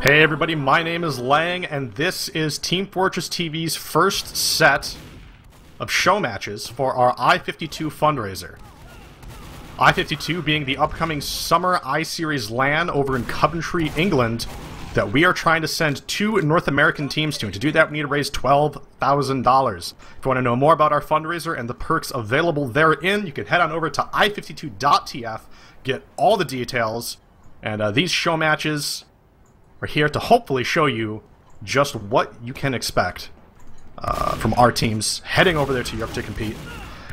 Hey everybody, my name is Lang, and this is Team Fortress TV's first set of show matches for our i52 fundraiser. i52 being the upcoming summer I-Series LAN over in Coventry, England, that we are trying to send 2 North American teams to. And to do that, we need to raise $12,000. If you want to know more about our fundraiser and the perks available therein, you can head on over to i52.tv, get all the details, and these show matches are here to hopefully show you just what you can expect from our teams heading over there to Europe to compete.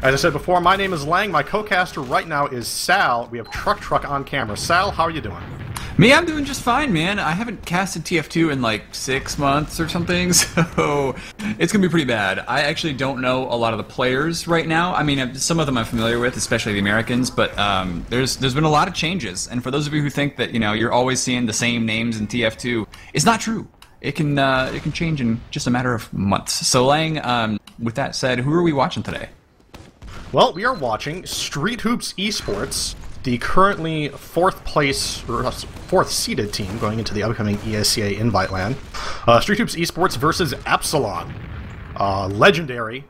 As I said before, my name is Lang. My co-caster right now is Sal. We have Truck on camera. Sal, how are you doing? Me, I'm doing just fine, man. I haven't casted TF2 in like 6 months or something, so it's gonna be pretty bad. I actually don't know a lot of the players right now. I mean, some of them I'm familiar with, especially the Americans, but there's been a lot of changes. And for those of you who think that you're always seeing the same names in TF2, it's not true. It can change in just a matter of months. So Lang, with that said, who are we watching today? Well, we are watching Street Hoops Esports, the currently 4th seeded team going into the upcoming ESCA Invite LAN. Street Hoops Esports versus Epsilon. Legendary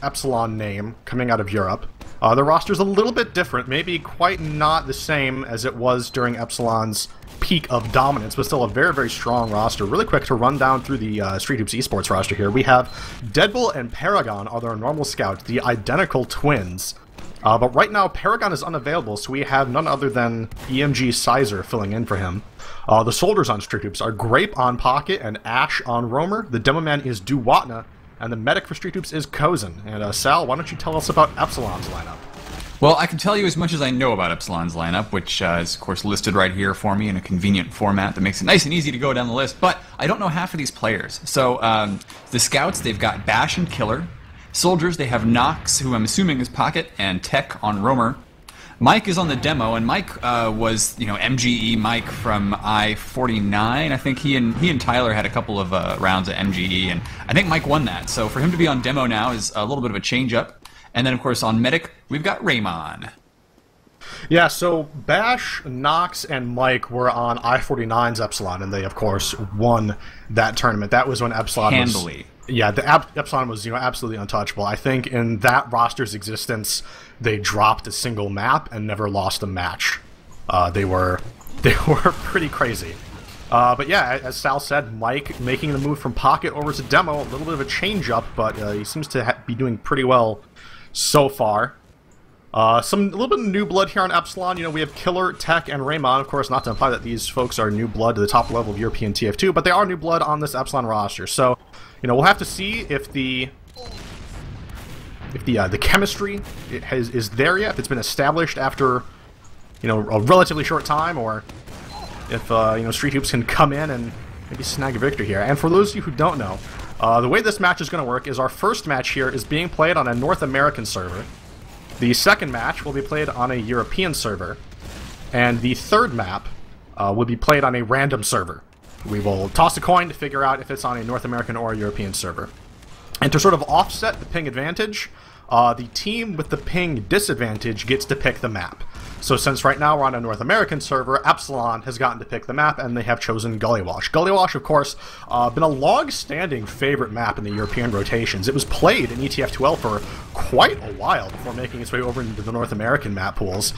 Epsilon name coming out of Europe. The roster's a little bit different, maybe quite not the same as it was during Epsilon's peak of dominance, but still a very, very strong roster. Really quick to run down through the Street Hoops Esports roster here. We have Deadbull and Paragon are their normal scouts, the identical twins. But right now, Paragon is unavailable, so we have none other than EMG Sizer filling in for him. The soldiers on Street Hoops are Grape on Pocket and Ash on Roamer. The Demo Man is Duwatna, and the medic for Street Hoops is Kozen. And Sal, why don't you tell us about Epsilon's lineup? Well, I can tell you as much as I know about Epsilon's lineup, which is, of course, listed right here for me in a convenient format that makes it nice and easy to go down the list, but I don't know half of these players. So, the scouts, they've got Bash and Killer. Soldiers, they have Nox, who I'm assuming is Pocket, and Tech on Roamer. Mike is on the demo, and Mike was, MGE Mike from I49. I think he and Tyler had a couple of rounds at MGE, and I think Mike won that. So for him to be on demo now is a little bit of a change-up. And then, of course, on Medic, we've got Raymond. Yeah, so Bash, Nox, and Mike were on I49's Epsilon, and they, of course, won that tournament. That was when Epsilon handily. Yeah, the Epsilon was, absolutely untouchable. I think in that roster's existence, they dropped a single map and never lost a match. They were pretty crazy. But yeah, as Sal said, Mike making the move from Pocket over to Demo, a little bit of a change-up, but he seems to be doing pretty well so far. A little bit of new blood here on Epsilon. We have Killer, Tech, and Raymond. Of course, not to imply that these folks are new blood to the top level of European TF2, but they are new blood on this Epsilon roster. So, we'll have to see if the chemistry is there yet, if it's been established after, a relatively short time, or if, Street Hoops can come in and maybe snag a victory here. And for those of you who don't know, the way this match is going to work is our first match here is being played on a North American server. The second match will be played on a European server, and the third map will be played on a random server. We will toss a coin to figure out if it's on a North American or a European server. And to sort of offset the ping advantage, the team with the ping disadvantage gets to pick the map. So since right now we're on a North American server, Epsilon has gotten to pick the map, and they have chosen Gullywash. Gullywash, of course, been a long-standing favorite map in the European rotations. It was played in ETF2L for quite a while before making its way over into the North American map pools.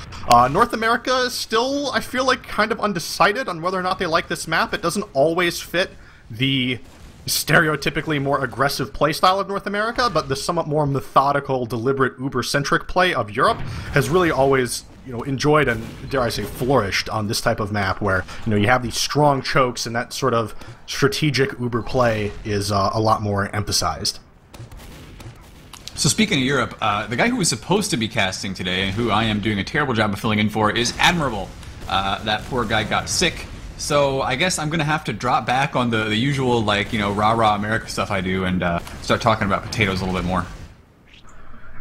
North America is still, I feel like, kind of undecided on whether or not they like this map. It doesn't always fit the stereotypically more aggressive playstyle of North America, but the somewhat more methodical, deliberate, uber-centric play of Europe has really always, enjoyed and, dare I say, flourished on this type of map where, you have these strong chokes and that sort of strategic uber play is a lot more emphasized. So speaking of Europe, the guy who was supposed to be casting today, and who I am doing a terrible job of filling in for, is Admirable. That poor guy got sick. So I guess I'm going to have to drop back on the usual, rah-rah America stuff I do and start talking about potatoes a little bit more.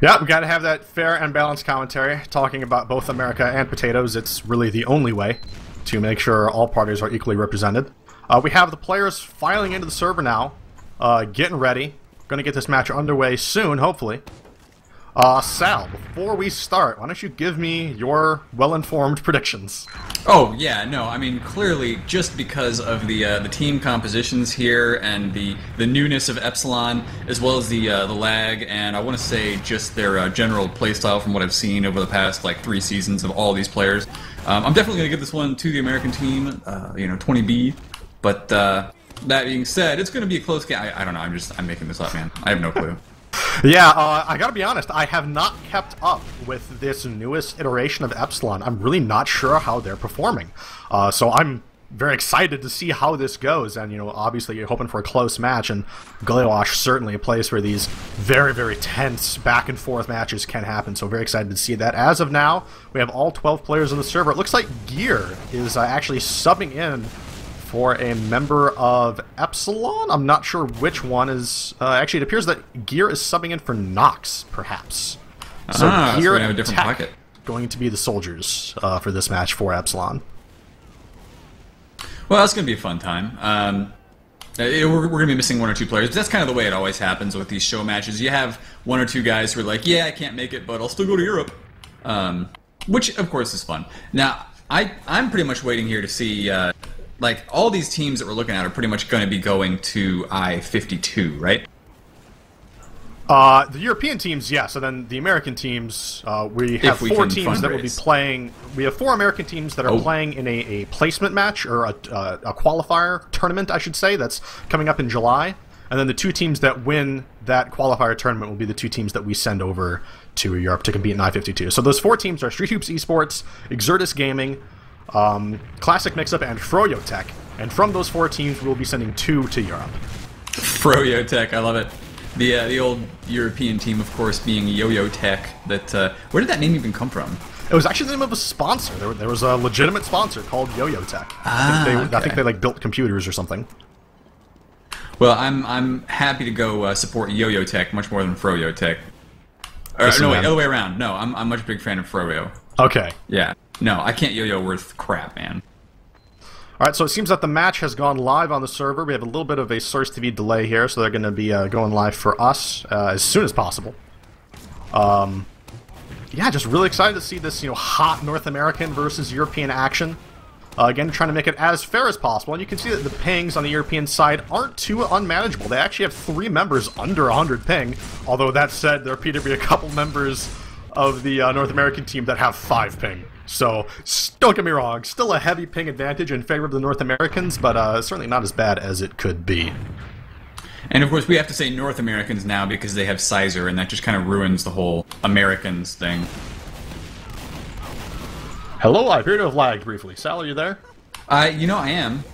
Yeah, we got to have that fair and balanced commentary, talking about both America and potatoes. It's really the only way to make sure all parties are equally represented. We have the players filing into the server now, getting ready. Going to get this match underway soon, hopefully. Sal, before we start, why don't you give me your well-informed predictions? Oh yeah, no, I mean clearly just because of the team compositions here and the newness of Epsilon, as well as the lag, and I want to say just their general playstyle from what I've seen over the past like 3 seasons of all these players. I'm definitely gonna give this one to the American team, 20B. But that being said, it's gonna be a close game. I don't know. I'm making this up, man. I have no clue. Yeah, I gotta be honest, I have not kept up with this newest iteration of Epsilon. I'm really not sure how they're performing. So I'm very excited to see how this goes, and, obviously you're hoping for a close match, and Galewash certainly a place where these very, very tense back-and-forth matches can happen, so very excited to see that. As of now, we have all 12 players on the server. It looks like Gear is actually subbing in for a member of Epsilon. I'm not sure which one is... actually, it appears that Gear is subbing in for Nox, perhaps. So Gear so have a and different Tech pocket. going to be the soldiers for this match for Epsilon. Well, that's going to be a fun time. We're going to be missing 1 or 2 players, but that's kind of the way it always happens with these show matches. You have 1 or 2 guys who are like, yeah, I can't make it, but I'll still go to Europe. Which, of course, is fun. Now, I'm pretty much waiting here to see... like, all these teams that we're looking at are pretty much going to be going to I52, right? The European teams, yes, and then the American teams, we have 4 teams that will be playing. We have 4 American teams that are playing in a placement match, or a qualifier tournament, I should say, that's coming up in July. And then the 2 teams that win that qualifier tournament will be the 2 teams that we send over to Europe to compete in I52. So those 4 teams are Street Hoops Esports, Exertus Gaming, Classic Mixup, and Froyo Tech. And from those 4 teams, we will be sending 2 to Europe. Froyo Tech, I love it. The old European team, of course, being Yo-Yo Tech. That where did that name even come from? It was actually the name of a sponsor. There was a legitimate sponsor called Yo-Yo Tech. I think they like built computers or something. Well, I'm happy to go support Yo-Yo Tech much more than Froyo Tech. Or, no, wait, other way around. No, I'm much big fan of Froyo. Okay. Yeah. No, I can't yo-yo worth crap, man. Alright, so it seems that the match has gone live on the server. We have a little bit of a Source TV delay here, so they're going to be going live for us as soon as possible. Yeah, just really excited to see this, hot North American versus European action. Again, trying to make it as fair as possible, and you can see that the pings on the European side aren't too unmanageable. They actually have 3 members under 100 ping, although that said, there appear to be a couple members of the North American team that have 5 ping. So, don't get me wrong, still a heavy ping advantage in favor of the North Americans, but certainly not as bad as it could be. And of course, we have to say North Americans now because they have Sizer, and that just kind of ruins the whole Americans thing. Hello, I appear to have lagged briefly. Sal, are you there? I am.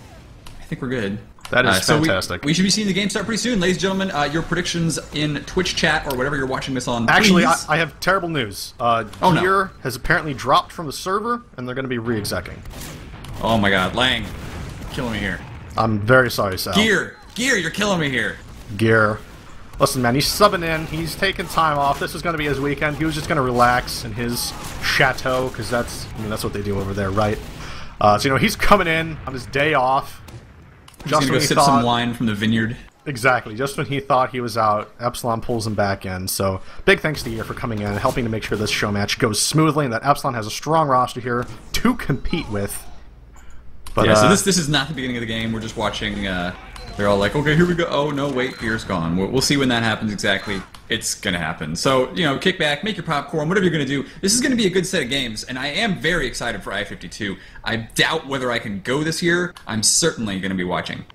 I think we're good. That is fantastic. So we should be seeing the game start pretty soon. Ladies and gentlemen, your predictions in Twitch chat or whatever you're watching this on, Actually, please. I have terrible news. Gear has apparently dropped from the server, and they're going to be re-execing. Oh my god, Lang. Killing me here. I'm very sorry, Sal. Gear, you're killing me here. Gear. Listen, man, he's subbing in. He's taking time off. This was going to be his weekend. He was just going to relax in his chateau, because that's what they do over there, right? So, he's coming in on his day off. He's going to go sip some wine from the vineyard. Exactly. Just when he thought he was out, Epsilon pulls him back in. So, big thanks to Gear for coming in and helping to make sure this show match goes smoothly and that Epsilon has a strong roster here to compete with. But, yeah, so this is not the beginning of the game. We're just watching... they're all like, okay, here we go. Oh, no, wait, Gear's gone. We'll see when that happens exactly. It's going to happen. So, kick back, make your popcorn, whatever you're going to do. This is going to be a good set of games, and I am very excited for I52. I doubt whether I can go this year. I'm certainly going to be watching.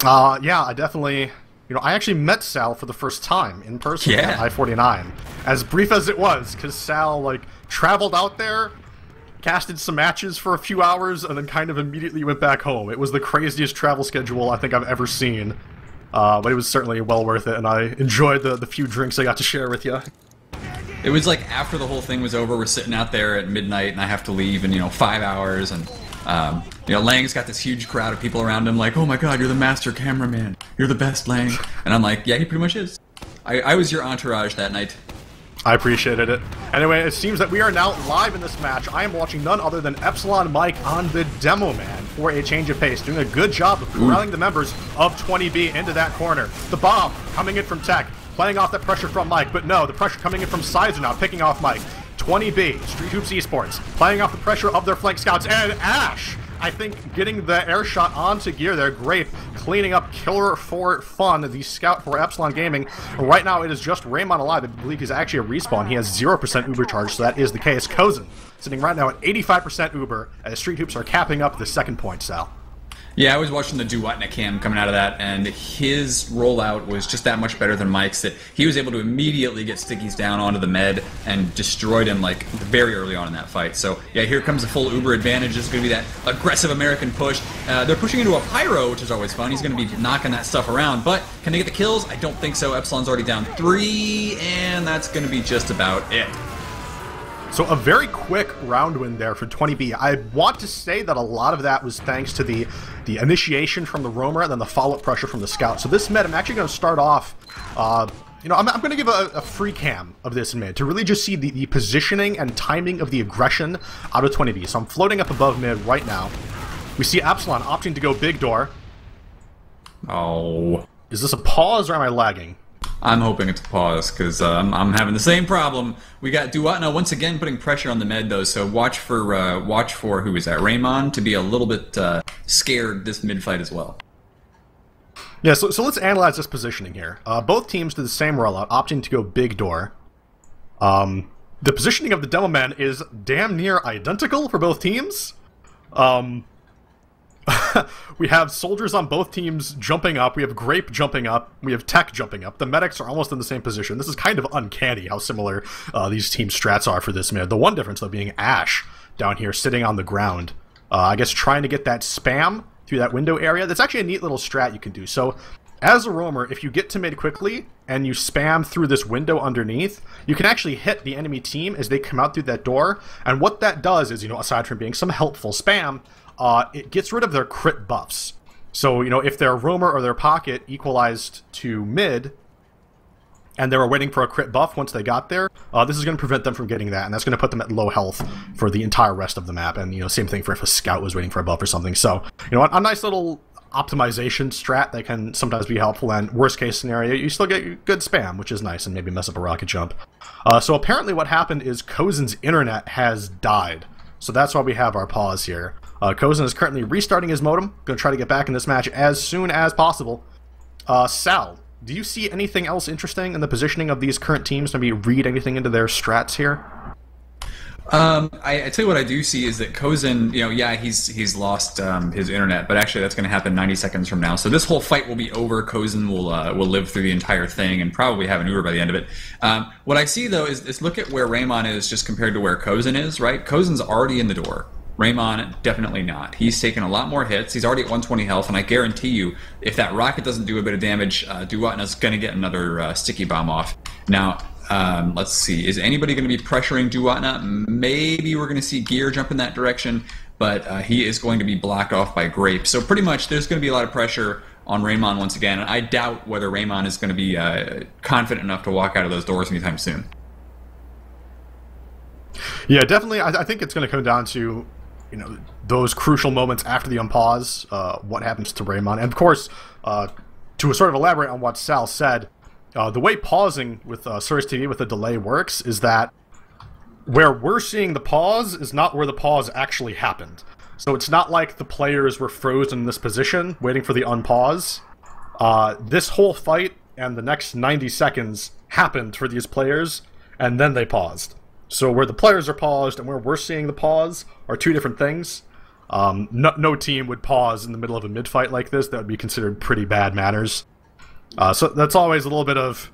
Yeah, I definitely... I actually met Sal for the first time in person at I49. As brief as it was, because Sal, traveled out there, casted some matches for a few hours, and then kind of immediately went back home. It was the craziest travel schedule I think I've ever seen. But it was certainly well worth it, and I enjoyed the few drinks I got to share with you. It was like after the whole thing was over, we're sitting out there at midnight, and I have to leave in, 5 hours, and, Lang's got this huge crowd of people around him like, oh my god, you're the master cameraman. You're the best, Lang. And I'm like, yeah, he pretty much is. I was your entourage that night. I appreciated it. Anyway, it seems that we are now live in this match. I am watching none other than Epsilon Mike on the Demo Man for a change of pace, doing a good job of corralling the members of 20B into that corner. The bomb coming in from Tech. playing off that pressure from Mike, but no, the pressure coming in from Sizer now, picking off Mike. 20B, Street Hoops Esports, playing off the pressure of their flank scouts, and Ash, I think, getting the air shot onto gear there. Grape cleaning up Killer for Fun, the scout for Epsilon Gaming. Right now, it is just Raymond alive. I believe he's actually a respawn. He has 0% Uber charge, so that is the case. Kozin sitting right now at 85% Uber, as Street Hoops are capping up the second point, Sal. Yeah, I was watching the Duwatna cam coming out of that, and his rollout was just that much better than Mike's, that he was able to immediately get Stickies down onto the med and destroyed him like very early on in that fight. So yeah, here comes the full Uber advantage. This is going to be that aggressive American push. They're pushing into a Pyro, which is always fun. He's going to be knocking that stuff around, but can they get the kills? I don't think so. Epsilon's already down 3, and that's going to be just about it. So a very quick round win there for 20B. I want to say that a lot of that was thanks to the initiation from the roamer and then the follow-up pressure from the scout. So this mid, I'm actually going to start off, you know, I'm going to give a free cam of this mid to really just see the positioning and timing of the aggression out of 20B. So I'm floating up above mid right now. We see Epsilon opting to go big door. Oh. Is this a pause or am I lagging? I'm hoping it's a pause, because I'm having the same problem. We got Duwatna once again putting pressure on the med, though, so watch for who is that, Raymond, to be a little bit scared this mid-fight as well. Yeah, so let's analyze this positioning here. Both teams did the same rollout, opting to go big door. The positioning of the demo men is damn near identical for both teams. We have soldiers on both teams jumping up, we have Grape jumping up, we have Tech jumping up. The medics are almost in the same position. This is kind of uncanny how similar these team strats are for this mid. The one difference, though, being Ash down here sitting on the ground. I guess trying to get that spam through that window area. That's actually a neat little strat you can do. So, as a roamer, if you get to mid quickly and you spam through this window underneath, you can actually hit the enemy team as they come out through that door. And what that does is, you know, aside from being some helpful spam, it gets rid of their crit buffs. So, you know, if their roamer or their pocket equalized to mid, and they were waiting for a crit buff once they got there, this is going to prevent them from getting that, and that's going to put them at low health for the entire rest of the map. And, you know, same thing for if a scout was waiting for a buff or something. So, you know, a nice little optimization strat that can sometimes be helpful, and worst case scenario, you still get good spam, which is nice, and maybe mess up a rocket jump. So apparently what happened is Kozin's internet has died. So that's why we have our pause here. Kozin is currently restarting his modem. Going to try to get back in this match as soon as possible. Sal, do you see anything else interesting in the positioning of these current teams? Maybe read anything into their strats here? I tell you what I do see is that Kozin, you know, yeah, he's lost his internet, but actually that's going to happen 90 seconds from now. So this whole fight will be over. Kozin will live through the entire thing and probably have an Uber by the end of it. What I see, though, is look at where Raymond is just compared to where Kozin is, right? Kozin's already in the door. Raymond, definitely not. He's taken a lot more hits. He's already at 120 health, and I guarantee you, if that rocket doesn't do a bit of damage, Duwatna's going to get another sticky bomb off. Now, let's see. Is anybody going to be pressuring Duwatna? Maybe we're going to see Gear jump in that direction, but he is going to be blocked off by Grape. So pretty much there's going to be a lot of pressure on Raymond once again, and I doubt whether Raymond is going to be confident enough to walk out of those doors anytime soon. Yeah, definitely. I think it's going to come down to, you know, those crucial moments after the unpause, what happens to Raymond. And of course, to sort of elaborate on what Sal said, the way pausing with Source TV with a delay works is that where we're seeing the pause is not where the pause actually happened. So it's not like the players were frozen in this position waiting for the unpause. This whole fight and the next 90 seconds happened for these players, and then they paused. So where the players are paused and where we're seeing the pause are two different things. No team would pause in the middle of a mid-fight like this. That would be considered pretty bad manners. So that's always a little bit of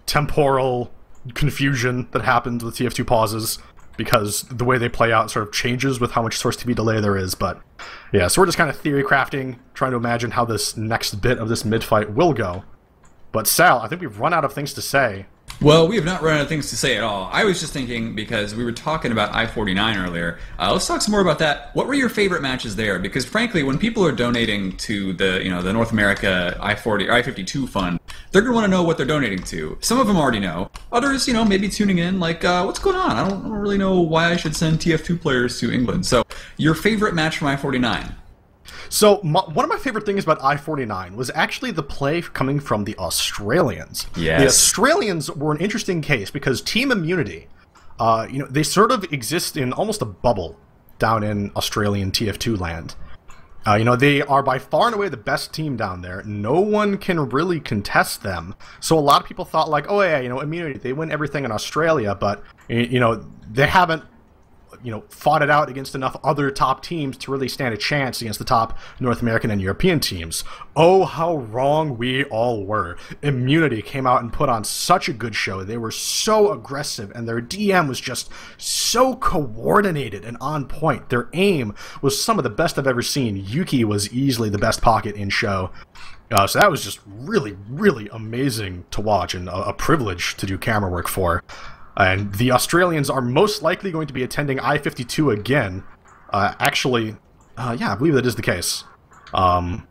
temporal confusion that happens with TF2 pauses, because the way they play out sort of changes with how much Source TV delay there is. But yeah, so we're just kind of theory crafting, trying to imagine how this next bit of this mid-fight will go. But Sal, I think we've run out of things to say. Well, we have not run out of things to say at all. I was just thinking, because we were talking about I49 earlier, let's talk some more about that. What were your favorite matches there? Because frankly, when people are donating to the the North America I40 or I52 fund, they're going to want to know what they're donating to. Some of them already know. Others, maybe tuning in like, what's going on? I don't really know why I should send TF2 players to England. So, your favorite match from I49? So one of my favorite things about I-49 was actually the play coming from the Australians. Yes. The Australians were an interesting case because Team Immunity, they sort of exist in almost a bubble down in Australian TF2 land. They are by far and away the best team down there. No one can really contest them. So a lot of people thought like, oh yeah, Immunity, they win everything in Australia, but, they haven't, fought it out against enough other top teams to really stand a chance against the top North American and European teams. Oh, how wrong we all were. Immunity came out and put on such a good show. They were so aggressive, and their DM was just so coordinated and on point. Their aim was some of the best I've ever seen. Yuki was easily the best pocket in show. So that was just really, really amazing to watch and a privilege to do camera work for. And the Australians are most likely going to be attending I52 again. Yeah, I believe that is the case. So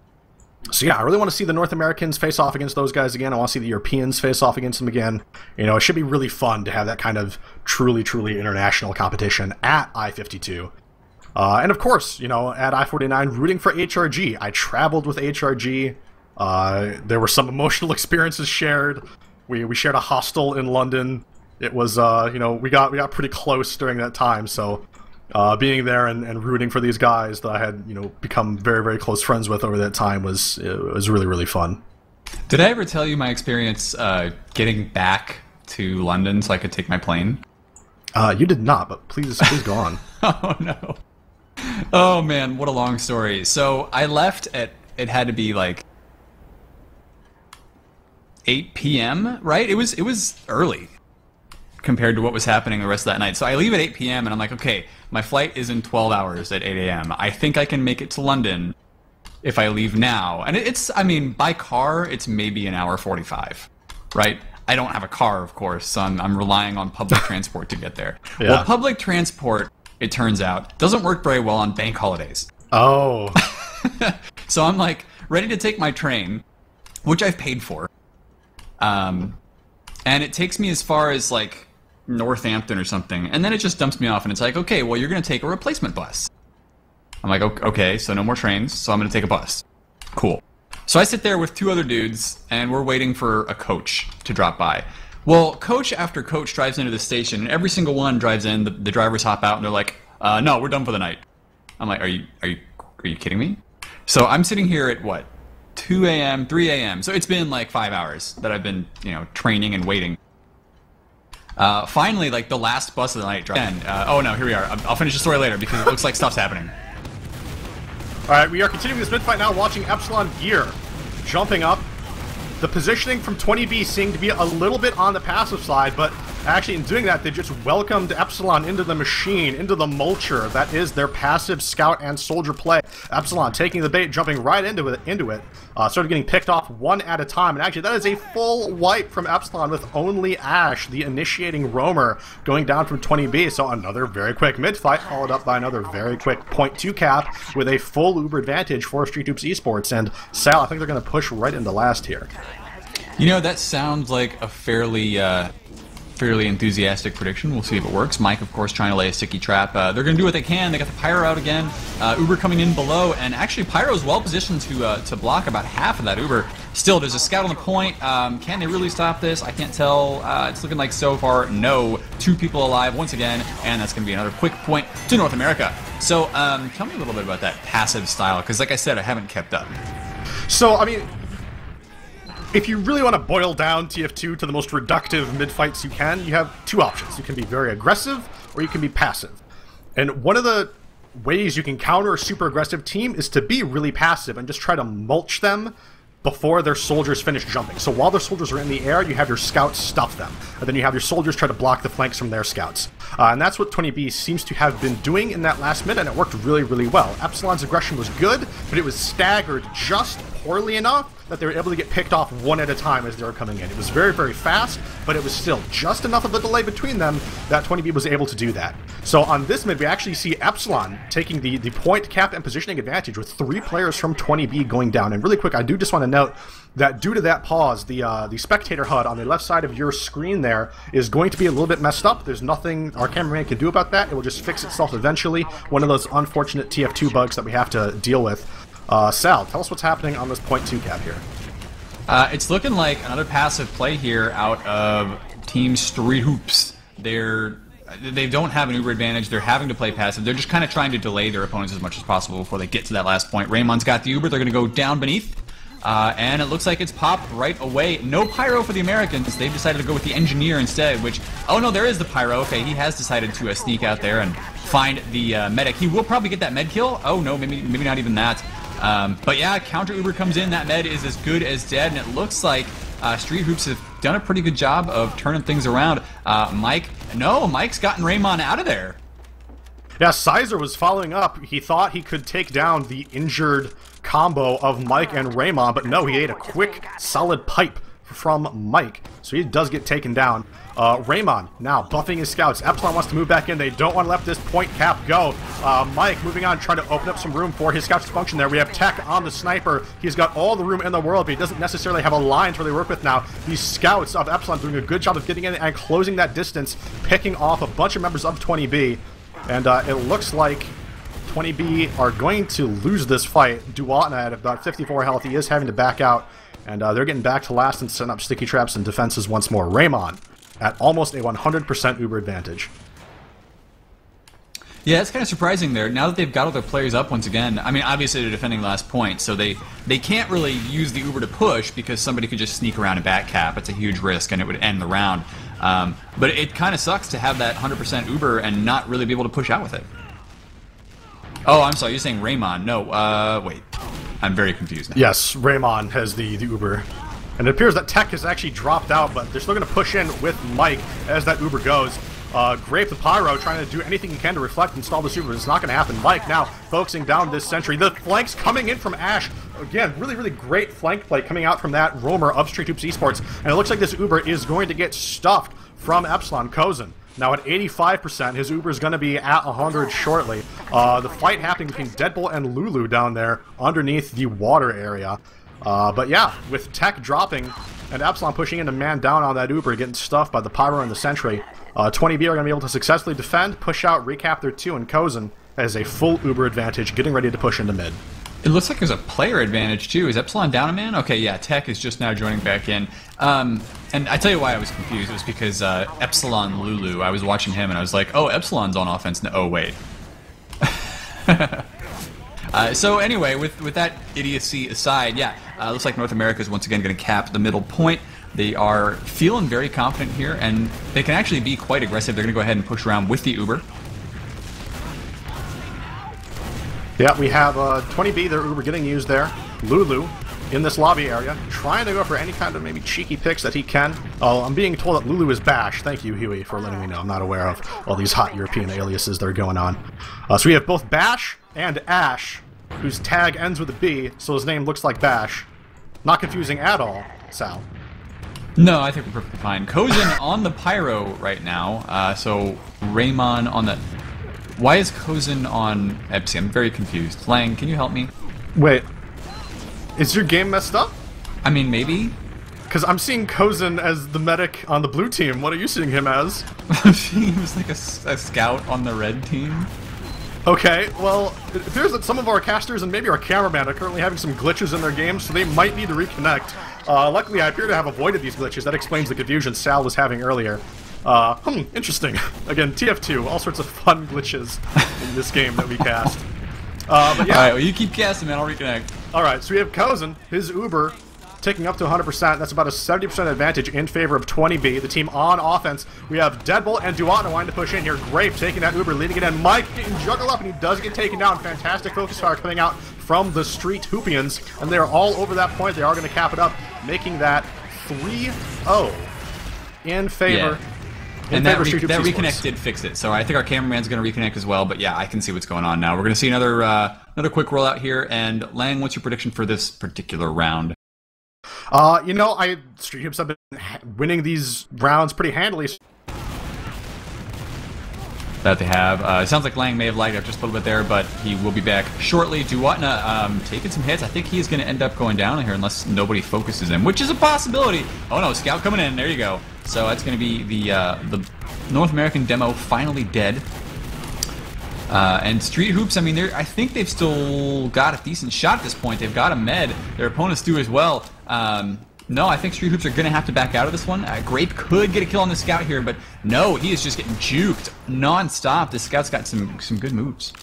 yeah, I really want to see the North Americans face off against those guys again. I want to see the Europeans face off against them again. It should be really fun to have that kind of truly, truly international competition at I52. And of course, at I-49, rooting for HRG. I traveled with HRG. There were some emotional experiences shared. We shared a hostel in London. It was, we got pretty close during that time, so being there and rooting for these guys that I had, become very, very close friends with over that time was really, really fun. Did I ever tell you my experience getting back to London so I could take my plane? You did not, but please go on. Oh, no. Oh, man, what a long story. So I left it had to be like 8 p.m., right? It was early compared to what was happening the rest of that night. So I leave at 8 p.m. and I'm like, okay, my flight is in 12 hours at 8 a.m. I think I can make it to London if I leave now. And by car, it's maybe an hour 45, right? I don't have a car, of course, so I'm relying on public transport to get there. Yeah. Well, public transport, it turns out, doesn't work very well on bank holidays. Oh. So I'm like ready to take my train, which I've paid for. And it takes me as far as like Northampton or something, and then it just dumps me off, and it's like, okay, well, you're going to take a replacement bus. I'm like, okay, so no more trains, so I'm going to take a bus. Cool. So I sit there with two other dudes, and we're waiting for a coach to drop by. Well, coach after coach drives into the station, and every single one drives in, the drivers hop out, and they're like, no, we're done for the night. I'm like, are you kidding me? So I'm sitting here at, what, 2 a.m., 3 a.m., so it's been like 5 hours that I've been, training and waiting. Finally, like the last bus of the night drives in. Oh no, here we are. I'll finish the story later because it looks like stuff's happening. Alright, we are continuing this mid-fight now, watching Epsilon Gear jumping up. The positioning from 20B seemed to be a little bit on the passive side, but actually in doing that, they just welcomed Epsilon into the machine, into the mulcher. That is their passive scout and soldier play. Epsilon taking the bait, jumping right into it. Started getting picked off one at a time, and actually that is a full wipe from Epsilon with only Ash, the initiating roamer, going down from 20B. So another very quick mid-fight, followed up by another very quick .2 cap with a full Uber advantage for Street Hoops Esports. And Sal, I think they're going to push right into last here. That sounds like a fairly enthusiastic prediction. We'll see if it works. Mike, of course, trying to lay a sticky trap. They're going to do what they can. They got the Pyro out again. Uber coming in below, and actually Pyro's well positioned to block about half of that Uber. Still, there's a scout on the point. Can they really stop this? I can't tell. It's looking like so far, no. 2 people alive once again, and that's going to be another quick point to North America. So, tell me a little bit about that passive style, because like I said, I haven't kept up. So, if you really want to boil down TF2 to the most reductive mid-fights you can, you have 2 options. You can be very aggressive, or you can be passive. And one of the ways you can counter a super aggressive team is to be really passive and just try to mulch them before their soldiers finish jumping. So while their soldiers are in the air, you have your scouts stuff them. And then you have your soldiers try to block the flanks from their scouts. And that's what 20B seems to have been doing in that last minute, and it worked really, really well. Epsilon's aggression was good, but it was staggered just poorly enough that they were able to get picked off one at a time as they were coming in. It was very, very fast, but it was still just enough of a delay between them that 20B was able to do that. So on this mid, we actually see Epsilon taking the point cap and positioning advantage with 3 players from 20B going down. And really quick, I do just want to note that due to that pause, the spectator HUD on the left side of your screen there is going to be a little bit messed up. There's nothing our cameraman can do about that. It will just fix itself eventually. One of those unfortunate TF2 bugs that we have to deal with. Sal, tell us what's happening on this point 2 cap here. It's looking like another passive play here out of Team Street Hoops. They don't have an Uber advantage. They're having to play passive. They're just kind of trying to delay their opponents as much as possible before they get to that last point. Raymond's got the Uber. They're going to go down beneath. And it looks like it's popped right away. No pyro for the Americans. They've decided to go with the engineer instead, which... Oh, no, there is the pyro. Okay, he has decided to sneak out there and find the medic. He will probably get that med kill. Oh, no, maybe not even that. But yeah, counter Uber comes in. That med is as good as dead, and it looks like Street Hoops have done a pretty good job of turning things around. Mike's gotten Raymond out of there. Yeah, Sizer was following up. He thought he could take down the injured combo of Mike and Raymond, but no, he ate a quick, solid pipe from Mike, so he does get taken down. Raymond now buffing his scouts. Epsilon wants to move back in. They don't want to let this point cap go. Mike moving on, trying to open up some room for his scouts to function there. We have Tech on the sniper. He's got all the room in the world, but he doesn't necessarily have a line to really work with now. These scouts of Epsilon doing a good job of getting in and closing that distance, picking off a bunch of members of 20B. And it looks like 20B are going to lose this fight. Duatna at about 54 health. He is having to back out. And they're getting back to last and setting up sticky traps and defenses once more. Raymond at almost a 100% Uber advantage. Yeah, it's kind of surprising there. Now that they've got all their players up once again, I mean, obviously they're defending last point, so they can't really use the Uber to push because somebody could just sneak around and back cap. It's a huge risk, and it would end the round. But it kind of sucks to have that 100% Uber and not really be able to push out with it. Oh, I'm sorry, you're saying Raymond. No, wait. I'm very confused now. Yes, Raymond has the Uber. And it appears that Tech has actually dropped out, but they're still going to push in with Mike as that Uber goes. Grape the Pyro trying to do anything he can to reflect and stall this Uber. It's not going to happen. Mike now focusing down this sentry. The flanks coming in from Ash. Again, really, really great flank play coming out from that roamer of Street Hoops Esports. And it looks like this Uber is going to get stuffed from Epsilon. Kozin now at 85%. His Uber is going to be at 100 shortly. The fight happening between Deadbolt and Lulu down there underneath the water area. But yeah, with Tech dropping and Epsilon pushing in to man down on that Uber, getting stuffed by the Pyro and the Sentry, 20B are going to be able to successfully defend, push out, recap their 2, and Kozin has a full Uber advantage, getting ready to push into mid. It looks like there's a player advantage too. Is Epsilon down a man? Okay, yeah, Tech is just now joining back in. And I tell you why I was confused. It was because Epsilon Lulu, I was watching him and I was like, oh, Epsilon's on offense. No, oh, wait. So anyway, with that idiocy aside, yeah, looks like North America is once again going to cap the middle point. They are feeling very confident here, and they can actually be quite aggressive. They're going to go ahead and push around with the Uber. Yeah, we have 20B, their Uber getting used there. Lulu in this lobby area, trying to go for any kind of maybe cheeky picks that he can. Oh, I'm being told that Lulu is Bash. Thank you, Huey, for letting me know. I'm not aware of all these hot European aliases that are going on. So we have both Bash and Ash, whose tag ends with a B, so his name looks like Bash. Not confusing at all, Sal. No, I think we're perfectly fine. Kozin on the Pyro right now, so Raymond on the... Why is Kozin on Epsilon? I'm very confused. Lang, can you help me? Wait, is your game messed up? I mean, maybe? Because I'm seeing Kozin as the medic on the blue team. What are you seeing him as? I'm seeing him as like a scout on the red team. Okay, well, it appears that some of our casters and maybe our cameraman are currently having some glitches in their games, so they might need to reconnect. Luckily, I appear to have avoided these glitches. That explains the confusion Sal was having earlier. Interesting. Again, TF2, all sorts of fun glitches in this game that we cast. But yeah. Alright, well, you keep casting, man. I'll reconnect. Alright, so we have Kozin, his Uber, taking up to 100%. That's about a 70% advantage in favor of 20B, the team on offense. We have Deadbolt and Duatna wanting to push in here. Grape taking that Uber, leading it in. Mike getting juggled up, and he does get taken down. Fantastic focus fire coming out from the Street Hoopians, and they're all over that point. They are going to cap it up, making that 3-0 in favor. Yeah. And that reconnect did fix it, so I think our cameraman's going to reconnect as well, but yeah, I can see what's going on now. We're going to see another quick rollout here, and Lang, what's your prediction for this particular round? You know, Street Hoops have been winning these rounds pretty handily. That they have. It sounds like Lang may have lagged up just a little bit there, but he will be back shortly. Duatna taking some hits. I think he is going to end up going down here unless nobody focuses him, which is a possibility. Oh no, Scout coming in. There you go. So that's going to be the North American demo finally dead. And Street Hoops, I mean, I think they've still got a decent shot at this point. They've got a med. Their opponents do as well. No, I think Street Hoops are going to have to back out of this one. Grape could get a kill on the Scout here, but no, he is just getting juked non-stop. The Scout's got some good moves.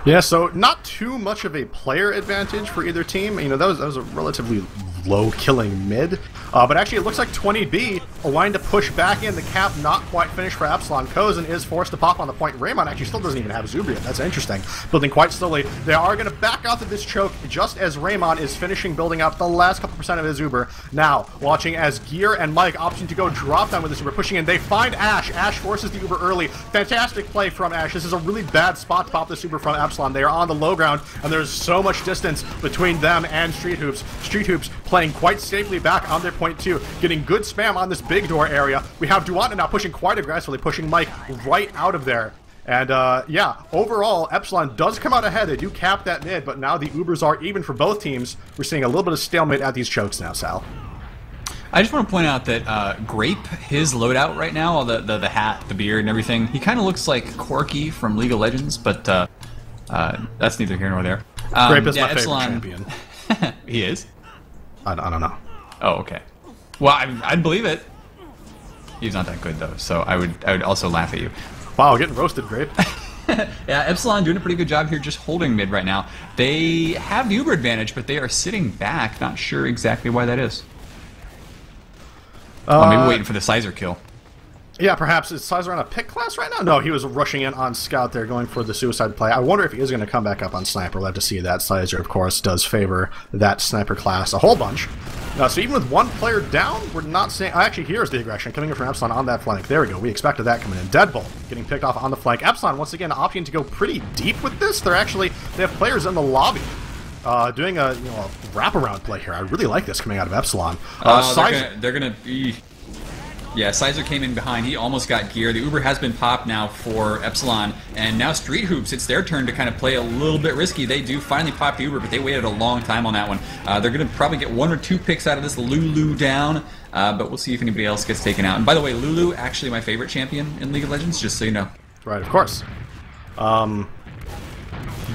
Yeah, so not too much of a player advantage for either team. You know, that was a relatively low killing mid. But actually, it looks like 20B are wanting to push back in. The cap not quite finished for Epsilon. Kozen is forced to pop on the point. Raymond actually still doesn't even have Zubri yet. That's interesting. Building quite slowly. They are going to back out of this choke just as Raymond is finishing building up the last couple percent of his Uber. Now, watching as Gear and Mike opting to go drop down with this Uber, pushing in. They find Ash. Ash forces the Uber early. Fantastic play from Ash. This is a really bad spot to pop this Uber from Epsilon. They are on the low ground, and there's so much distance between them and Street Hoops. Street Hoops playing quite safely back on their point 2, getting good spam on this big door area. We have Duwanda now pushing quite aggressively, pushing Mike right out of there. And yeah, overall, Epsilon does come out ahead. They do cap that mid, but now the Ubers are even for both teams. We're seeing a little bit of stalemate at these chokes now, Sal. I just want to point out that Grape, his loadout right now, all the hat, the beard, and everything, he kind of looks like Corky from League of Legends, but that's neither here nor there. Grape is yeah, my Epsilon, favorite champion. He is? I don't know. Oh, okay. Well, I'd believe it. He's not that good, though, so I would also laugh at you. Wow, getting roasted, Grape. Yeah, Epsilon doing a pretty good job here just holding mid right now. They have the Uber advantage, but they are sitting back. Not sure exactly why that is. Maybe waiting for the Sizer kill. Yeah, perhaps. Is Sizer on a pick class right now? No, he was rushing in on Scout there, going for the suicide play. I wonder if he is going to come back up on Sniper. We'll have to see that. Sizer, of course, does favor that Sniper class a whole bunch. So even with one player down, we're not seeing... Actually, here's the aggression coming in from Epsilon on that flank. There we go. We expected that coming in. Deadbolt getting picked off on the flank. Epsilon, once again, opting to go pretty deep with this. They have players in the lobby. Doing a wraparound play here. I really like this coming out of Epsilon. They're gonna be... Yeah, Sizer came in behind. He almost got gear. The Uber has been popped now for Epsilon, and now Street Hoops, it's their turn to kind of play a little bit risky. They do finally pop the Uber, but they waited a long time on that one. They're going to probably get 1 or 2 picks out of this. Lulu down, but we'll see if anybody else gets taken out. And by the way, Lulu, actually my favorite champion in League of Legends, just so you know. Right, of course.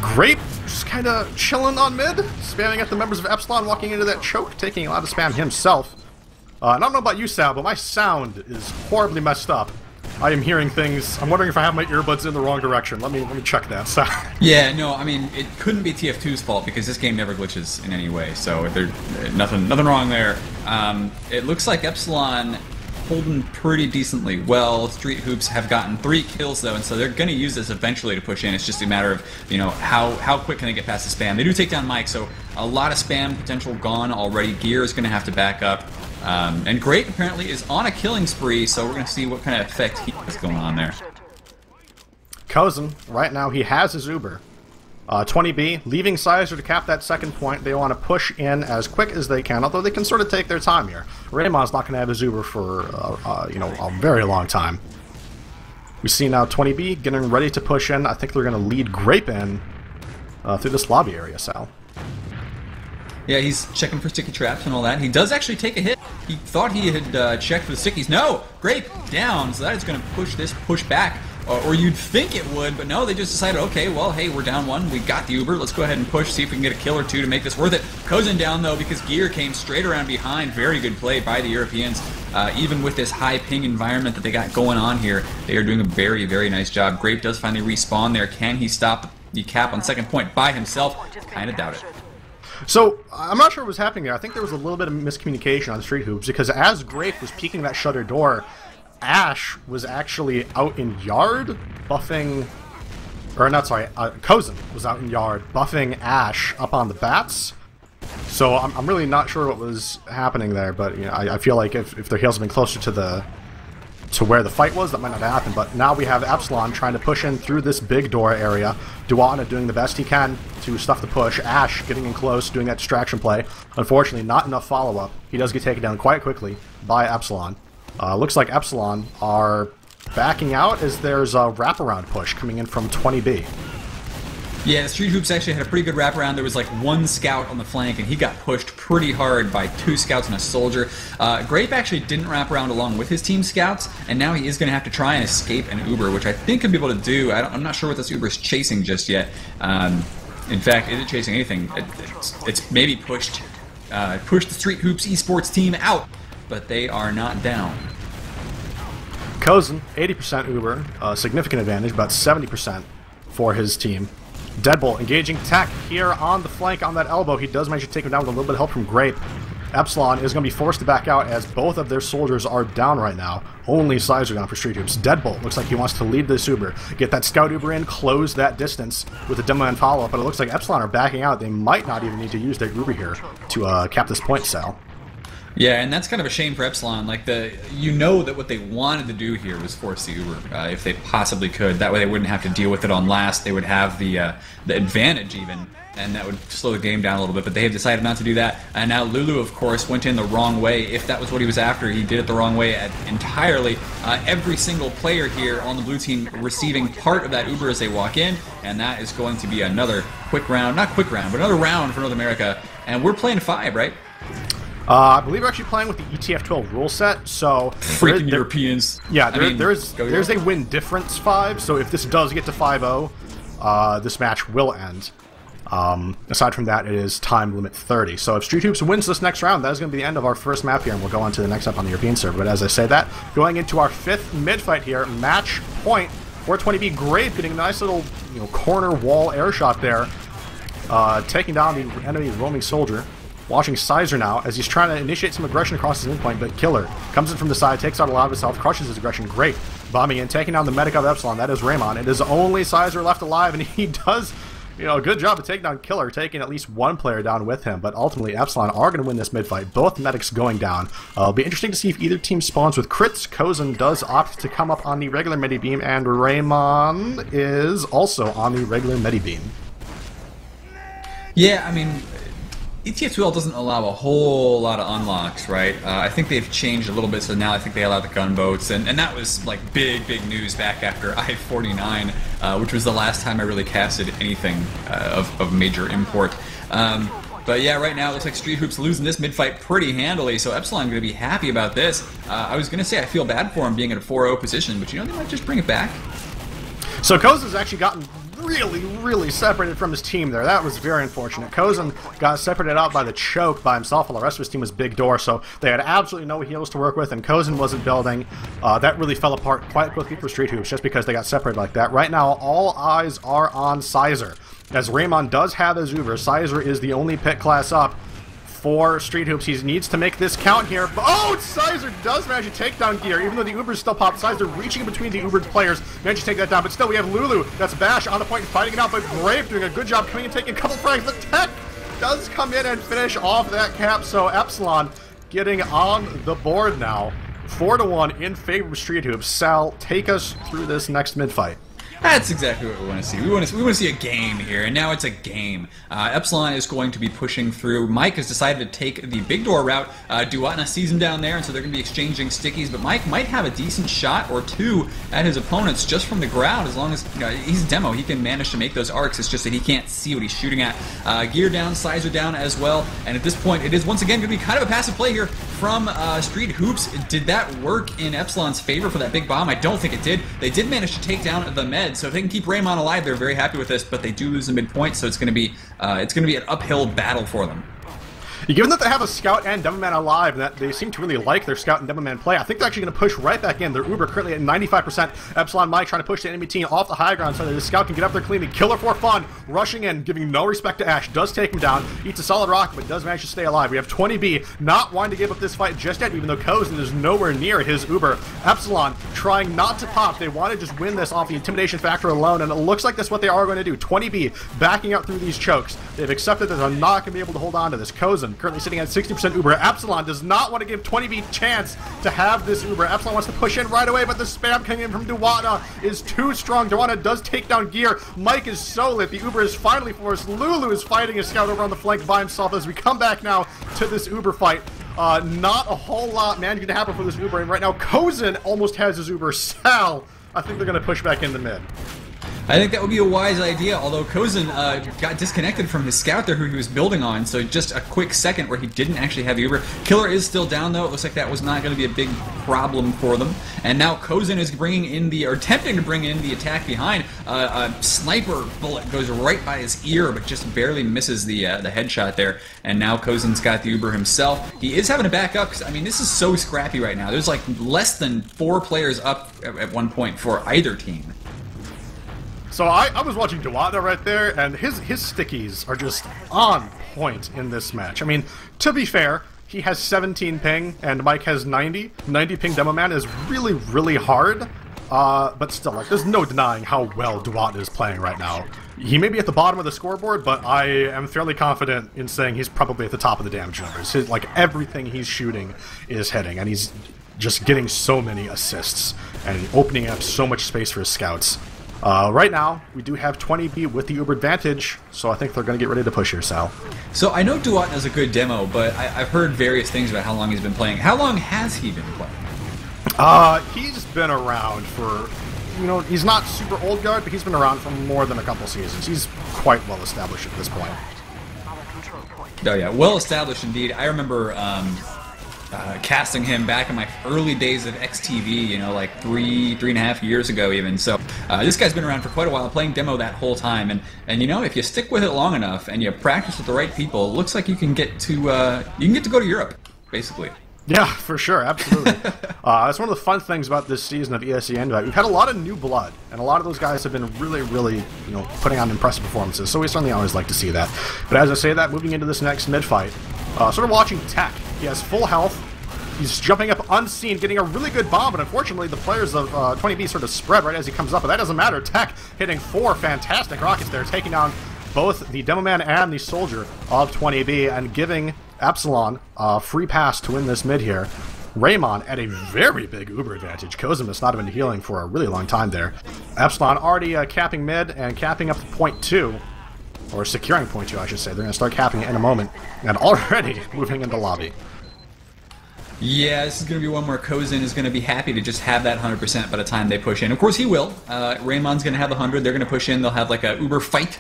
Grape just kind of chilling on mid, spamming at the members of Epsilon, walking into that choke, taking a lot of spam himself. I don't know about you, Sal, but my sound is horribly messed up. I am hearing things. I'm wondering if I have my earbuds in the wrong direction. Let me check that. So. Yeah, no, I mean, it couldn't be TF2's fault because this game never glitches in any way. So there's nothing wrong there. It looks like Epsilon holding pretty decently well. Street Hoops have gotten 3 kills though, and so they're going to use this eventually to push in. It's just a matter of how quick can they get past the spam. They do take down Mike, so a lot of spam potential gone already. Gear is going to have to back up. And Grape apparently is on a killing spree, so we're going to see what kind of effect he has going on there. Kozen, right now, he has his Uber. 20B, leaving Sizer to cap that second point. They want to push in as quick as they can, although they can sort of take their time here. Raymond's not going to have his Uber for, a very long time. We see now 20B getting ready to push in. I think they're going to lead Grape in through this lobby area, Sal. Yeah, he's checking for sticky traps and all that. He does actually take a hit. He thought he had checked for the stickies. No! Grape down, so that is going to push back. Or you'd think it would, but no, they just decided, okay, well, hey, we're down 1. We got the Uber. Let's go ahead and push, see if we can get a kill or 2 to make this worth it. Kozen down, though, because Gear came straight around behind. Very good play by the Europeans. Even with this high ping environment that they got going on here, they are doing a very, very nice job. Grape does finally respawn there. Can he stop the cap on second point by himself? Kind of doubt it. So, I'm not sure what was happening there. I think there was a little bit of miscommunication on Street Hoops, because as Grape was peeking that shutter door, Ash was actually out in yard, buffing... Or, not sorry, Kozen was out in yard, buffing Ash up on the bats. So, I'm really not sure what was happening there, but I feel like if their heels had been closer to where the fight was, that might not happen. But now we have Epsilon trying to push in through this big door area. Duwanda doing the best he can to stuff the push. Ash getting in close, doing that distraction play. Unfortunately, not enough follow-up. He does get taken down quite quickly by Epsilon. Looks like Epsilon are backing out as there's a wraparound push coming in from 20B. Yeah, the Street Hoops actually had a pretty good wraparound. There was like one scout on the flank, and he got pushed pretty hard by 2 scouts and a soldier. Grape actually didn't wrap around along with his team scouts, and now he is going to have to try and escape an Uber, which I think he'll be able to do. I'm not sure what this Uber is chasing just yet. In fact, is it chasing anything? It's maybe pushed the Street Hoops esports team out, but they are not down. Kozin, 80% Uber, significant advantage, about 70% for his team. Deadbolt engaging tech here on the flank on that elbow. He does manage to take him down with a little bit of help from Grape. Epsilon is going to be forced to back out as both of their soldiers are down right now. Only Sizer down for Street Hoops. Deadbolt looks like he wants to lead this Uber. Get that Scout Uber in, close that distance with a Demo Man follow-up, but it looks like Epsilon are backing out. They might not even need to use their Uber here to cap this point, Sal. Yeah, and that's kind of a shame for Epsilon. Like, you know that what they wanted to do here was force the Uber, if they possibly could. That way they wouldn't have to deal with it on last. They would have the advantage even, and that would slow the game down a little bit. But they have decided not to do that. And now Lulu, of course, went in the wrong way. If that was what he was after, he did it the wrong way entirely. Every single player here on the blue team receiving part of that Uber as they walk in, and that is going to be another quick round. Not quick round, but another round for North America. And we're playing 5, right? I believe we're actually playing with the ETF12 rule set, so... Freaking Europeans. Yeah, there's a win difference 5, so if this does get to 5-0, this match will end. Aside from that, it is time limit 30. So if Street Hoops wins this next round, that is going to be the end of our first map here, and we'll go on to the next map on the European server. But as I say that, going into our 5th mid-fight here, match point, 420B Grape getting a nice little corner wall air shot there, taking down the enemy roaming soldier. Watching Sizer now as he's trying to initiate some aggression across his midpoint, but Killer comes in from the side, takes out a lot of his health, crushes his aggression. Great. Bombing in, taking down the medic of Epsilon. That is Raymond. It is only Sizer left alive, and he does, a good job of taking down Killer, taking at least one player down with him. But ultimately, Epsilon are going to win this mid-fight. Both medics going down. It'll be interesting to see if either team spawns with crits. Kozin does opt to come up on the regular Medi-Beam, and Raymond is also on the regular Medi-Beam. Yeah, I mean... ETF12 doesn't allow a whole lot of unlocks, right? I think they've changed a little bit, so now I think they allow the gunboats, and that was like big news back after I-49, which was the last time I really casted anything of major import. But yeah, right now it looks like Street Hoops losing this mid-fight pretty handily, so Epsilon going to be happy about this. I was going to say I feel bad for him being in a 4-0 position, but they might just bring it back. So Koza's actually gotten really separated from his team there. That was very unfortunate. Kozin got separated out by the choke by himself, while the rest of his team was Big Door, so they had absolutely no heals to work with, and Kozin wasn't building. That really fell apart quite quickly for Street Hoops, just because they got separated like that. Right now, all eyes are on Sizer. As Raymond does have his Uber, Sizer is the only pit class up for Street Hoops. He needs to make this count here. Oh, Sizer does manage to take down Gear, even though the Ubers still pop. Sizer reaching in between the Ubered players, managed to take that down, but still we have Lulu. That's Bash on the point and fighting it out, but Brave doing a good job coming and taking a couple frags. The tech does come in and finish off that cap, so Epsilon getting on the board now. 4-1 in favor of Street Hoops. Sal, take us through this next mid-fight. That's exactly what we want to see. We want to see a game here, and now it's a game. Epsilon is going to be pushing through. Mike has decided to take the big door route. Duatna sees him down there, and so they're going to be exchanging stickies, but Mike might have a decent shot or two at his opponents just from the ground, as long as he's a demo. He can manage to make those arcs. It's just that he can't see what he's shooting at. Gear down, Sizer down as well, and at this point, it is once again going to be kind of a passive play here from Street Hoops. Did that work in Epsilon's favor for that big bomb? I don't think it did. They did manage to take down the med, so if they can keep Raymond alive, they're very happy with this, but they do lose the midpoint, so it's going to be an uphill battle for them. Given that they have a Scout and Demoman alive, and that they seem to really like their Scout and Demoman play, I think they're actually going to push right back in. Their Uber currently at 95%. Epsilon Mike trying to push the enemy team off the high ground so that the Scout can get up there cleanly. Killer for fun, rushing in, giving no respect to Ash. Does take him down, eats a solid rocket, but does manage to stay alive. We have 20B not wanting to give up this fight just yet, even though Kozin is nowhere near his Uber. Epsilon trying not to pop. They want to just win this off the intimidation factor alone, and it looks like that's what they are going to do. 20B backing out through these chokes. They've accepted that they're not going to be able to hold on to this. Kozin currently sitting at 60% Uber. Epsilon does not want to give 20B chance to have this Uber. Epsilon wants to push in right away, but the spam coming in from Duatna is too strong. Duatna does take down Gear. Mike is so lit. The Uber is finally forced. Lulu is fighting a Scout over on the flank by himself as we come back now to this Uber fight. Not a whole lot managing to happen for this Uber, and right now Kozin almost has his Uber. Sal, I think they're going to push back in the mid. I think that would be a wise idea, although Kozin got disconnected from his scout there who he was building on, so just a quick second where he didn't actually have the Uber. Killer is still down, though. It looks like that was not going to be a big problem for them. And now Kozin is bringing in the, or attempting to bring in the attack behind. A sniper bullet goes right by his ear, but just barely misses the headshot there. And now Kozin's got the Uber himself. He is having to back up, because, I mean, this is so scrappy right now. There's like less than 4 players up at one point for either team. So I was watching Duwata right there, and his stickies are just on point in this match. I mean, to be fair, he has 17 ping, and Mike has 90. 90 ping Demo Man is really, really hard, but still, like, there's no denying how well Duwata is playing right now. He may be at the bottom of the scoreboard, but I am fairly confident in saying he's probably at the top of the damage numbers. Like, everything he's shooting is hitting, and he's just getting so many assists, and opening up so much space for his scouts. Right now, we do have 20B with the Uber advantage, so I think they're going to get ready to push here, Sal. So I know Duwat is a good demo, but I've heard various things about how long he's been playing. How long has he been playing? He's been around for, you know, he's not super old guard, but he's been around for more than a couple seasons. He's quite well established at this point. Oh yeah, well established indeed. I remember casting him back in my early days of XTV, you know, like 3.5 years ago even. So this guy's been around for quite a while, playing demo that whole time. And you know, if you stick with it long enough and you practice with the right people, it looks like you can get to go to Europe, basically. Yeah, for sure, absolutely. That's one of the fun things about this season of ESEN. We've had a lot of new blood, and a lot of those guys have been really, really, you know, putting on impressive performances. So we certainly always like to see that. But as I say that, moving into this next mid fight, sort of watching Tech. He has full health. He's jumping up unseen, getting a really good bomb, but unfortunately the players of 20B sort of spread right as he comes up, but that doesn't matter. Tech hitting 4 fantastic rockets there, taking down both the Demo Man and the Soldier of 20B, and giving Epsilon a free pass to win this mid here. Raymond at a very big Uber advantage. Kozim has not been healing for a really long time there. Epsilon already capping mid and capping up to point 2, or securing point 2, I should say. They're going to start capping it in a moment, and already moving into lobby. Yeah, this is going to be one where Kozin is going to be happy to just have that 100% by the time they push in. Of course, he will. Raymond's going to have the 100. They're going to push in. They'll have like a Uber fight.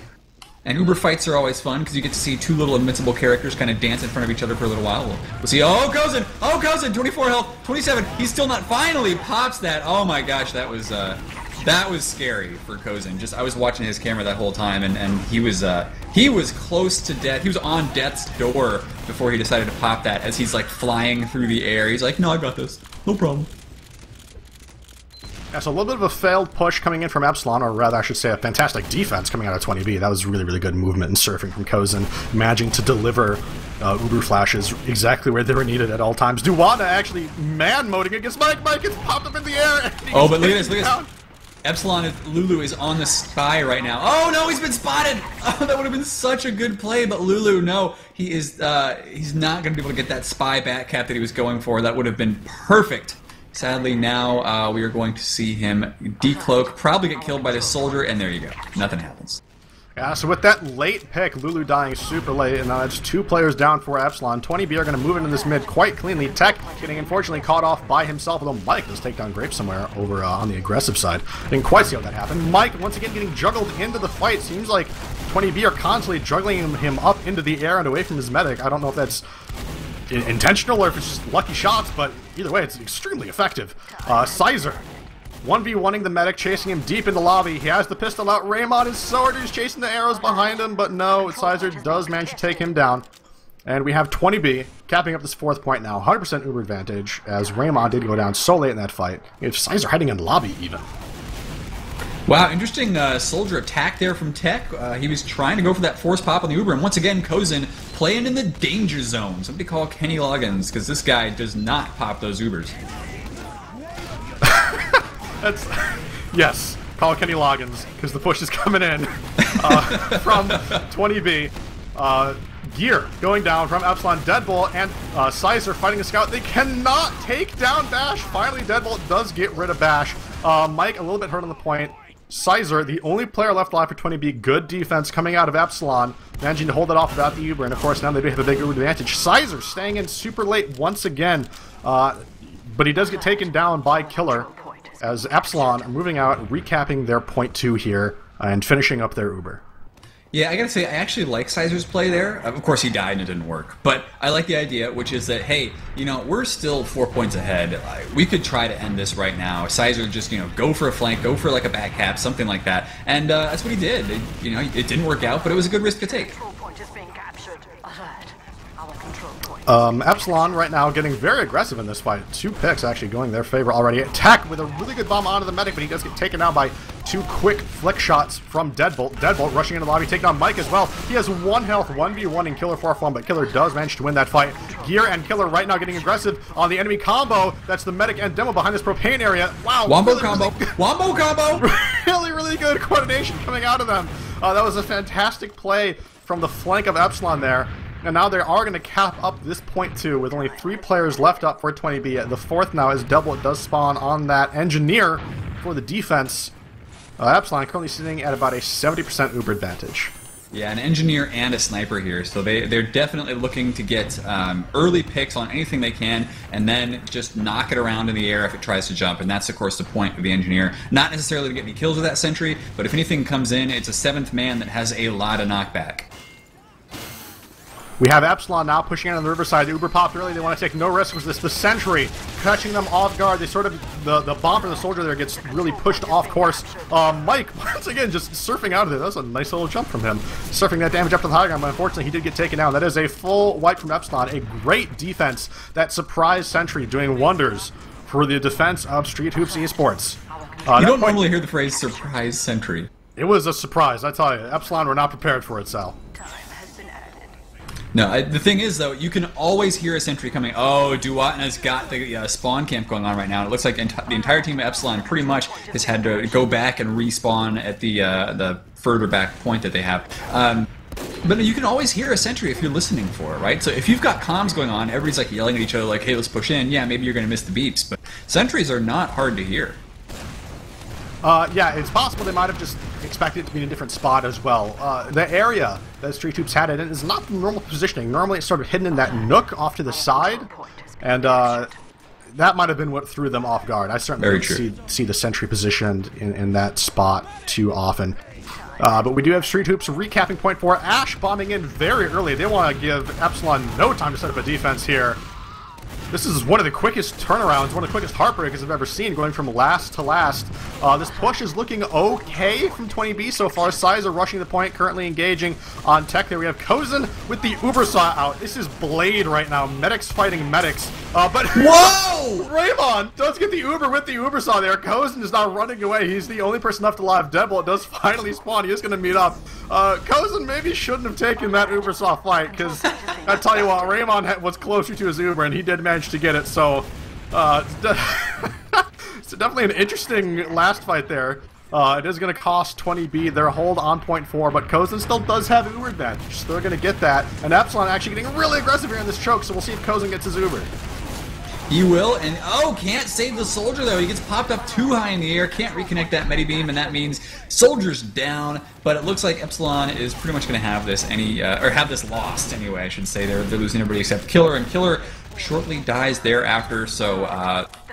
And Uber fights are always fun because you get to see 2 little invincible characters kind of dance in front of each other for a little while. We'll see. Oh, Kozin! Oh, Kozin! 24 health, 27. He's still not. Finally pops that. Oh my gosh, that was scary for Kozin. Just I was watching his camera that whole time, and he was close to death. He was on death's door before he decided to pop that. As he's like flying through the air, he's like, "No, I got this. No problem." Yeah, so a little bit of a failed push coming in from Epsilon, or rather I should say a fantastic defense coming out of 20B. That was really, really good movement and surfing from Kozin, managing to deliver Uber flashes exactly where they were needed at all times. Duwata actually man-moding against Mike. Mike gets popped up in the air. Oh, but look at this, look at this. Epsilon, Lulu is on the spy right now. Oh no, he's been spotted! Oh, that would have been such a good play, but Lulu, no, he is, he's not going to be able to get that spy back cap that he was going for. That would have been perfect. Sadly, now we are going to see him decloak, probably get killed by the Soldier, and there you go. Nothing happens. Yeah, so with that late pick, Lulu dying super late, and now it's 2 players down for Epsilon. 20B are going to move into this mid quite cleanly. Tech getting unfortunately caught off by himself, although Mike does take down Grape somewhere over on the aggressive side. Didn't quite see how that happened. Mike, once again, getting juggled into the fight. Seems like 20B are constantly juggling him up into the air and away from his medic. I don't know if that's intentional or if it's just lucky shots, but either way, it's extremely effective. Sizer 1v1ing the medic, chasing him deep into lobby. He has the pistol out. Raymond is sword. He's chasing the arrows behind him, but no, Sizer does manage to take him down. And we have 20B capping up this 4th point now. 100% Uber advantage, as Raymond did go down so late in that fight. We have Sizer heading in lobby even. Wow, interesting Soldier attack there from Tech. He was trying to go for that force pop on the Uber, and once again, Kozin playing in the danger zone. Somebody call Kenny Loggins, because this guy does not pop those Ubers. That's, yes, call Kenny Loggins, because the push is coming in from 20B. Gear going down from Epsilon. Deadbolt and Sizer fighting a scout. They cannot take down Bash. Finally, Deadbolt does get rid of Bash. Mike a little bit hurt on the point. Sizer, the only player left alive for 20B. Good defense coming out of Epsilon, managing to hold it off without the Uber, and of course now they do have a big Uber advantage. Sizer staying in super late once again, but he does get taken down by Killer, as Epsilon are moving out, recapping their point 2 here. and finishing up their Uber. Yeah, I gotta say, I actually like Sizer's play there. Of course, he died and it didn't work. But I like the idea, which is that, hey, you know, we're still 4 points ahead. We could try to end this right now. Sizer just, you know, go for a flank, go for like a back cap, something like that. And that's what he did. You know, it didn't work out, but it was a good risk to take. Epsilon right now getting very aggressive in this fight. 2 picks actually going their favor already. Tech with a really good bomb onto the medic, but he does get taken out by 2 quick flick shots from Deadbolt. Deadbolt rushing into the lobby, taking on Mike as well. He has 1 health, 1v1 in Killer Farflum, but Killer does manage to win that fight. Gear and Killer right now getting aggressive on the enemy combo. That's the medic and Demo behind this propane area. Wow. Wombo combo. Wombo combo. Really good coordination coming out of them. That was a fantastic play from the flank of Epsilon there. And now they are going to cap up this point too, with only 3 players left up for 20B. The 4th now as Deadbolt does spawn on that engineer for the defense. Epsilon currently sitting at about a 70% Uber advantage. Yeah, an engineer and a sniper here, so they're definitely looking to get early picks on anything they can, and then just knock it around in the air if it tries to jump, and that's of course the point of the engineer. Not necessarily to get any kills with that sentry, but if anything comes in, it's a 7th man that has a lot of knockback. We have Epsilon now pushing in on the riverside. Uber popped early. They want to take no risks with this. The sentry catching them off guard. They sort of, the bomb for the soldier there gets really pushed off course. Mike, once again, just surfing out of it. That was a nice little jump from him. Surfing that damage up to the high ground, but unfortunately he did get taken down. That is a full wipe from Epsilon. A great defense. That surprise sentry doing wonders for the defense of Street Hoops Esports. You don't normally hear the phrase surprise sentry. It was a surprise, I tell you. Epsilon were not prepared for it, Sal. No, the thing is, though, you can always hear a sentry coming. Oh, Duatna's got the spawn camp going on right now. It looks like the entire team of Epsilon pretty much has had to go back and respawn at the further back point that they have. But you can always hear a sentry if you're listening for it, right? So if you've got comms going on, everybody's like yelling at each other like, hey, let's push in. Yeah, maybe you're going to miss the beeps, but sentries are not hard to hear. Yeah, it's possible they might have just expected it to be in a different spot as well. The area that Street Hoops had it in is not the normal positioning. Normally it's sort of hidden in that nook off to the side, and that might have been what threw them off guard. I certainly didn't see the sentry positioned in that spot too often. But we do have Street Hoops recapping point 4. Ash bombing in very early. They want to give Epsilon no time to set up a defense here. This is one of the quickest turnarounds, one of the quickest heartbreakers I've ever seen, going from last to last. This push is looking okay from 20B so far. Sizer rushing the point, currently engaging on tech there. We have Kozen with the Uber Saw out. This is Blade right now. Medics fighting medics. But whoa! Raymond does get the Uber with the Uber Saw there. Kozen is now running away. He's the only person left alive. Deadbolt does finally spawn. He is going to meet up. Kozen maybe shouldn't have taken that Uber Saw fight, because I tell you what, Raymond was closer to his Uber, and he did manage to get it. So it's definitely an interesting last fight there. It is going to cost 20B their hold on point 4, but Kozen still does have Uber advantage, so they're going to get that. And Epsilon actually getting really aggressive here in this choke, so we'll see if Kozen gets his Uber. He will, and oh, can't save the soldier though. He gets popped up too high in the air, can't reconnect that Medibeam, and that means soldier's down. But it looks like Epsilon is pretty much going to have this or have this lost anyway. I should say they're losing everybody except Killer, and Killer shortly dies thereafter. So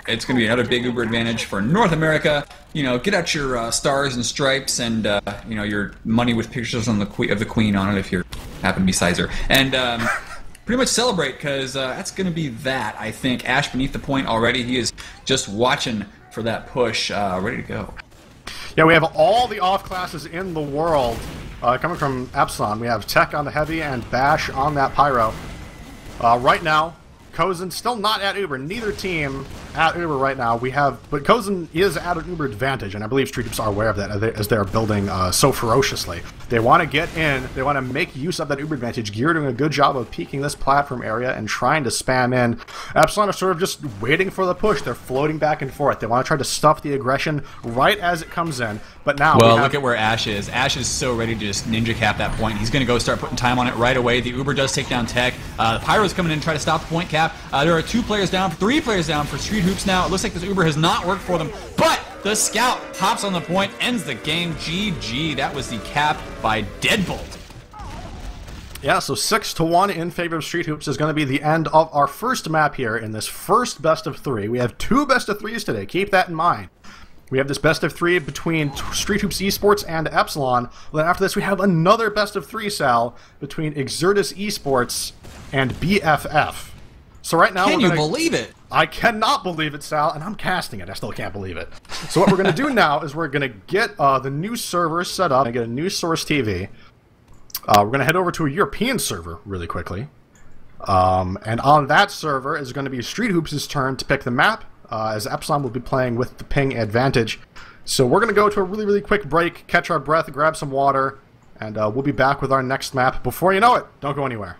it's going to be another big Uber advantage for North America. You know, get out your stars and stripes, and you know, your money with pictures on of the Queen on it if you happen to be Sizer, and. Pretty much celebrate, because that's going to be that, I think. Ash beneath the point already. He is just watching for that push, ready to go. Yeah, we have all the off classes in the world coming from Epsilon. We have Tech on the Heavy and Bash on that Pyro. Right now, Kozen still not at Uber. Neither team at Uber right now. But Kozen is at an Uber advantage, and I believe Street Hoops are aware of that as they are building so ferociously. They want to get in. They want to make use of that Uber advantage. Gear doing a good job of peeking this platform area and trying to spam in. Epsilon are sort of just waiting for the push. They're floating back and forth. They want to try to stuff the aggression right as it comes in. But now, well, look at where Ash is. Ash is so ready to just ninja cap that point. He's going to go start putting time on it right away. The Uber does take down Tech. The Pyro's coming in to try to stop the point cap. There are 2 players down, 3 players down for Street Hoops now. It looks like this Uber has not worked for them, but the Scout hops on the point, ends the game. GG. That was the cap by Deadbolt. Yeah, so 6-1 in favor of Street Hoops is going to be the end of our first map here in this first best of 3. We have 2 best of 3s today. Keep that in mind. We have this best of 3 between Street Hoops Esports and Epsilon. Then after this, we have another best of 3, Sal, between Exertus Esports and BFF. So right now, Can you believe it? I cannot believe it, Sal, and I'm casting it. I still can't believe it. So what we're going to do now is we're going to get the new server set up and get a new source TV. We're going to head over to a European server really quickly. And on that server is going to be Street Hoops' turn to pick the map, as Epsilon will be playing with the ping advantage. So we're going to go to a really, really quick break, catch our breath, grab some water, and we'll be back with our next map before you know it. Don't go anywhere.